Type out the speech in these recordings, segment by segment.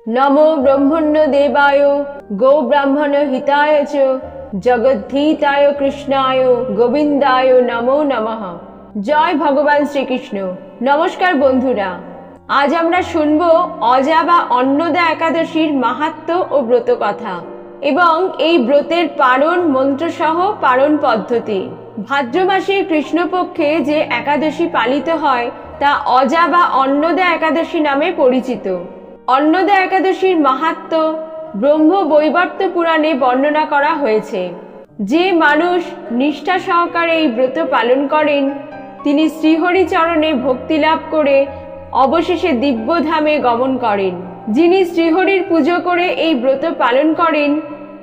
नमो ब्रह्मण्य देवाय गो ब्राह्मण हिताय च जगद्धिताय कृष्णाय गोविंदाय नमो नमः। जय भगवान श्री कृष्ण। नमस्कार बंधुरा, आज आमरा शुनबो अजा बा अन्नदा एकादशीर माहात्म्य ओ व्रत कथा एवं एई व्रतेर पारण मंत्र सह पारण पद्धति। भाद्र मासे कृष्णपक्षे जे एकादशी पालित हय ता अजा बा अन्नदा एकादशी नामे परिचित। अन्नदा एकादशीर माहात्म्य ब्रह्म वैवर्त पुराणे बर्णना करा हयेछे। जे मानुष निष्ठा सहकारे एई व्रत पालन करेन तिनि श्रीहरि चरणे भक्ति लाभ करे अवशेषे दिव्य धामे गमन करेन। जिनि श्रीहरिर पुजो करे एई व्रत पालन करेन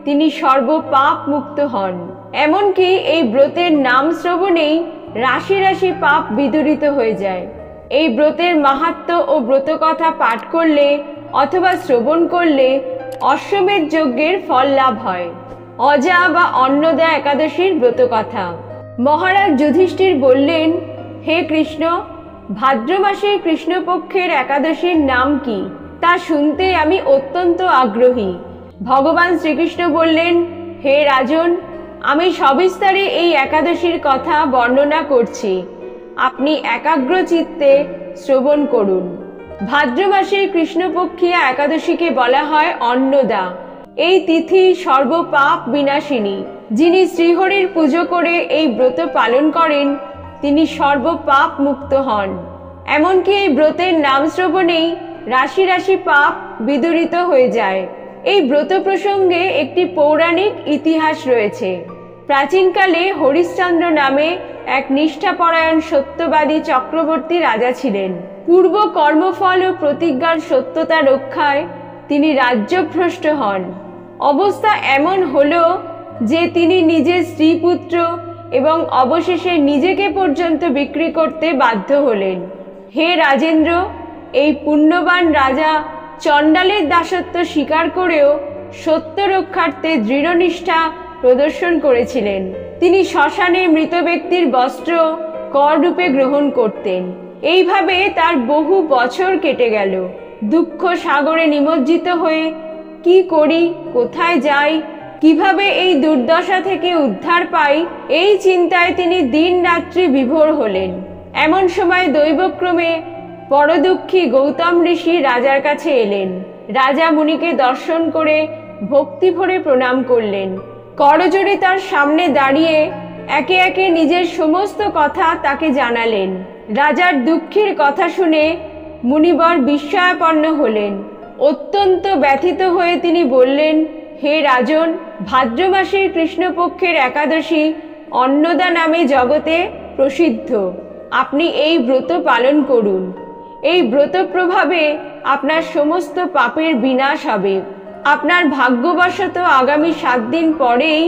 तिनि सर्व पाप मुक्त हन। एमनकि एई व्रतेर नाम श्रवणेई राशि राशि पाप विदूरित हये जाय। এই ব্রতের মাহাত্ম্য ও ব্রত কথা পাঠ করলে অথবা শ্রবণ করলে অশ্বমেধ যজ্ঞের ফল লাভ হয়। অজা বা অন্নদা একাদশীর ব্রত কথা। মহারাজ যুধিষ্ঠির বললেন, হে কৃষ্ণ, ভাদ্র মাসের কৃষ্ণপক্ষের একাদশীর নাম কি তা শুনতে আমি অত্যন্ত আগ্রহী। ভগবান শ্রীকৃষ্ণ বললেন, হে রাজন, আমি সবিস্তারে এই একাদশীর কথা বর্ণনা করছি, আপনি একাগ্র চিত্তে শ্রবণ করুন। ভাদ্র মাসের কৃষ্ণপক্ষিয়া একাদশীকে বলা হয় অন্নদা। এই তিথি সর্বপাপ বিনাশিনী। যিনি শ্রীহরির পুজো করে এই ব্রত পালন করেন তিনি সর্বপাপ মুক্ত হন। এমনকি এই ব্রতের নাম শ্রবণেই রাশি রাশি পাপ বিদূরিত হয়ে যায়। এই ব্রত প্রসঙ্গে একটি পৌরাণিক ইতিহাস রয়েছে। প্রাচীনকালে হরিশ্চন্দ্র নামে এক নিষ্ঠাপরায়ণ সত্যবাদী চক্রবর্তী রাজা ছিলেন। পূর্ব কর্মফল ও প্রতিজ্ঞার সত্যতা রক্ষায় তিনি রাজ্যভ্রষ্ট হন। অবস্থা এমন হলো যে তিনি নিজের স্ত্রী পুত্র এবং অবশেষে নিজেকে পর্যন্ত বিক্রি করতে বাধ্য হলেন। হে রাজেন্দ্র, এই পুণ্যবান রাজা চণ্ডালের দাসত্ব স্বীকার করেও সত্য রক্ষার্থে দৃঢ়নিষ্ঠা প্রদর্শন করেছিলেন। তিনি শ্মশানে মৃত ব্যক্তির বস্ত্র কর রূপে গ্রহণ করতেন। এইভাবে তার বহু বছর কেটে গেল। দুঃখ সাগরে নিমজ্জিত হয়ে কি করি, কোথায় যাই, কিভাবে এই দুর্দশা থেকে উদ্ধার পাই, এই চিন্তায় তিনি দিন রাত্রি বিভোর হলেন। এমন সময় দৈবক্রমে পরদুঃখী গৌতম ঋষি রাজার কাছে এলেন। রাজা মুনিকে দর্শন করে ভক্তি ভরে প্রণাম করলেন। করজোড়ে তার সামনে দাঁড়িয়ে একে একে নিজের সমস্ত কথা তাকে জানালেন। রাজার দুঃখের কথা শুনে মুনিবর বিস্ময়াপন্ন হলেন। অত্যন্ত ব্যথিত হয়ে তিনি বললেন, হে রাজন, ভাদ্র মাসের কৃষ্ণপক্ষের একাদশী অন্নদা নামে জগতে প্রসিদ্ধ। আপনি এই ব্রত পালন করুন। এই ব্রত প্রভাবে আপনার সমস্ত পাপের বিনাশ হবে। আপনার ভাগ্যবশত আগামী 7 দিন পরেই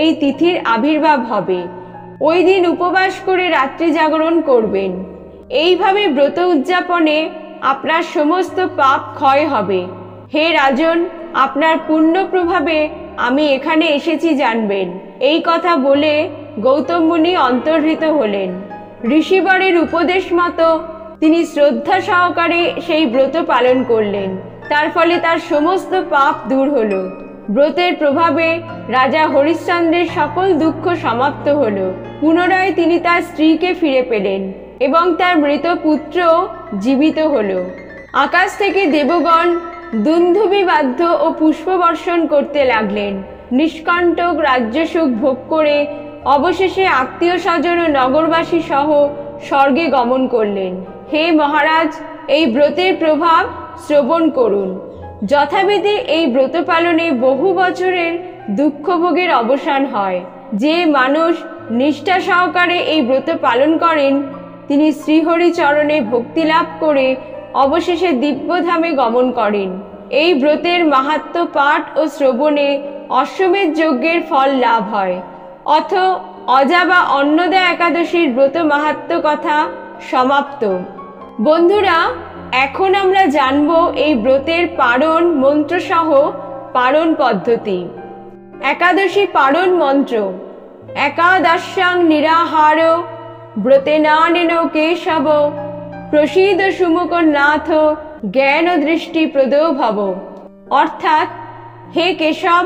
এই তিথির আবির্ভাব হবে। ওই দিন উপবাস করে রাত্রি জাগরণ করবেন। এইভাবে ব্রত উদযাপনে আপনার সমস্ত পাপ ক্ষয় হবে। হে রাজন, আপনার পুণ্য প্রভাবে আমি এখানে এসেছি জানবেন। এই কথা বলে গৌতম মুনি অন্তর্হিত হলেন। ঋষিবরের উপদেশ মতো তিনি শ্রদ্ধা সহকারে সেই ব্রত পালন করলেন। তার ফলে তার সমস্ত পাপ দূর হলো। ব্রতের প্রভাবে রাজা হরিশ্চন্দ্রের সকল দুঃখ সমাপ্ত হলো। পুনরায় তিনি তার স্ত্রীকে ফিরে পেলেন এবং তার মৃত পুত্র জীবিত হলো। আকাশ থেকে দেবগণ দুন্ধুবি বাদ্য ও পুষ্পবর্ষণ করতে লাগলেন। নিষ্কণ্টক রাজ্য সুখ ভোগ করে অবশেষে আত্মীয় স্বজন ও নগরবাসী সহ স্বর্গে গমন করলেন। হে মহারাজ, এই ব্রতের প্রভাব শ্রবণ করুন। যথাবিধি এই ব্রত পালনে বহু বছরের দুঃখ ভোগের অবসান হয়। যে মানুষ নিষ্ঠা সহকারে এই ব্রত পালন করেন তিনি শ্রীহরি চরণে ভক্তি লাভ করে অবশেষে দিব্যধামে গমন করেন। এই ব্রতের মাহাত্ম্য পাঠ ও শ্রবণে অশ্বমেধ যজ্ঞের ফল লাভ হয়। অথ অজা বা অন্নদা একাদশীর ব্রত মাহাত্ম্য কথা সমাপ্ত। বন্ধুরা, এখন আমরা জানব এই ব্রতের পারণ মন্ত্র সহ পারণ পদ্ধতি। একাদশী পারণ মন্ত্র। একাদশ্যাং নিরাহার ব্রতেনানেন কেশব প্রসীদ সুমুখনাথ জ্ঞান দৃষ্টি প্রদো ভব। অর্থাৎ, হে কেশব,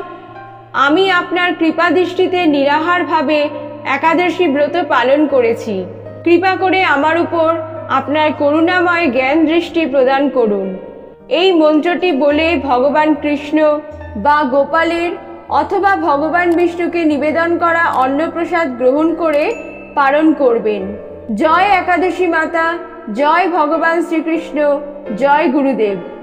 আমি আপনার কৃপা দৃষ্টিতে নিরাহারভাবে একাদশী ব্রত পালন করেছি। কৃপা করে আমার উপর আপনার করুণাময় জ্ঞান দৃষ্টি প্রদান করুন। এই মন্ত্রটি বলে ভগবান কৃষ্ণ বা গোপালের অথবা ভগবান বিষ্ণুকে নিবেদন করা অন্নপ্রসাদ গ্রহণ করে পালন করবেন। জয় একাদশী মাতা, জয় ভগবান শ্রীকৃষ্ণ, জয় গুরুদেব।